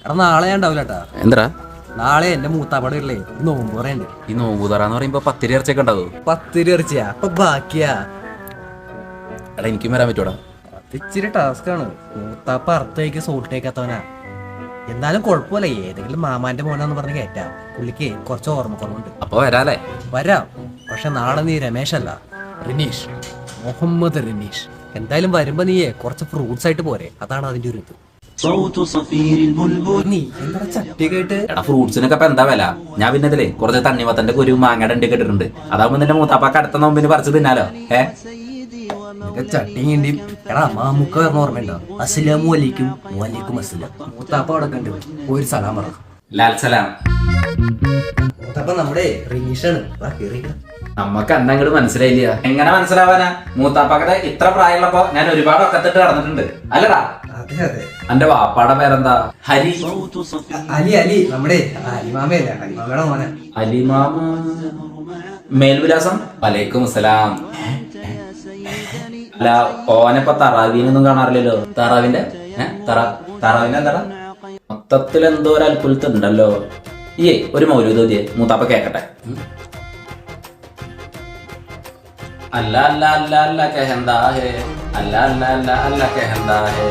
എടാ നാളെ ഞാൻ ഉണ്ടാവില്ല കേട്ടാ. എന്താ നാളെ എന്റെ മൂത്താപ്പാട് ഇല്ലേ നോമ്പ് പറയണ്ട്. ഈ നോമ്പൂതറാന്ന് പറയുമ്പോ 10 ഇറച്ചിയൊക്കെ ഉണ്ടാവോ? 10 ഇറച്ചിയാ അപ്പൊ ബാക്കിയാ. എടാ എനിക്കും വരാൻ പറ്റൂടാ. അത് ഇച്ചിരി ടാസ്കാണ്. മൂത്താപ്പ അർത്ഥയ്ക്ക് സോൾട്ടേക്കാത്തവനാ. എന്നാലും കുഴപ്പമില്ല, ഏതെങ്കിലും മാമാന്റെ മോനാന്ന് പറഞ്ഞ് കയറ്റാം. പുള്ളിക്ക് കുറച്ച് ഓർമ്മക്കുറവുണ്ട്. അപ്പൊ വരാല്ലേ? വരാം. പക്ഷെ നാളെ നീ രമേശ് അല്ല, റിനീഷ്, മുഹമ്മദ് റിനീഷ്. എന്തായാലും വരുമ്പോ നീയെ കുറച്ച് ഫ്രൂട്ട്സ് ആയിട്ട് പോരെ, അതാണ് അതിന്റെ ഒരു ഇത്. നീ എന്താ ചട്ടി കേട്ട്? എടാ ഫ്രൂട്ട്സിനൊക്കെ ഇപ്പൊ എന്താ വില? ഞാൻ പിന്നെ ഇതിലേ കുറച്ച് തണ്ണിമത്തന്റെ കുരു മാങ്ങയുടെ ഉണ്ട് കേട്ടിട്ടുണ്ട്. അതാവുമ്പോ നിന്റെ മൂത്താപ്പാക്ക് അടുത്ത നോമ്പിന് പറിച്ച് തിന്നാലോ. ചട്ടിയും കിണ്ടിയും. എടാ മാമുക്ക പറഞ്ഞ ഓർമ്മയുണ്ടോ? അസ്സലാമു അലൈക്കും വലൈക്കും അസ്സലാം. മൂത്താപ്പ അവിടെ കണ്ടു ഒരു സലാം പറ. ലാൽ സലാം. മൂത്താപ്പ നമ്മുടെ റിനീഷാണ്. നമ്മക്ക് എന്താ ഇങ്ങോട്ട് മനസ്സിലായില്ല. എങ്ങനെ മനസ്സിലാവാനാ? മൂത്താപ്പാക്കടെ ഇത്ര പ്രായമുള്ളപ്പോ ഞാൻ ഒരുപാട് ഒക്കത്തിട്ട് നടന്നിട്ടുണ്ട് അല്ലടാ. അതെ അതെ. എന്റെ വാപ്പാടെ പേരെന്താ? ഹരി. അലി അലി നമ്മുടെ അലിമാമയല്ല, അലിമാമയുടെ മോനെ. അലിമാമ. മേൽവിലാസം? വലൈക്കും അസ്സലാം. അല്ല ഓനിപ്പോ തറാവീനൊന്നും കാണാറില്ലല്ലോ. തറാവിന്റെ തറാവിന്റെ എന്താ മൊത്തത്തിൽ എന്തോ ഒരു അത്ഭുതത്തുണ്ടല്ലോ. ഒരു മൗലൂദോദിയെ മൂത്താപ്പ കേക്കട്ടെ. അല്ല അല്ല അല്ല അല്ല കെഹന്താ ഹേ, അല്ല അല്ല അല്ല അല്ല കെഹന്താ ഹേ.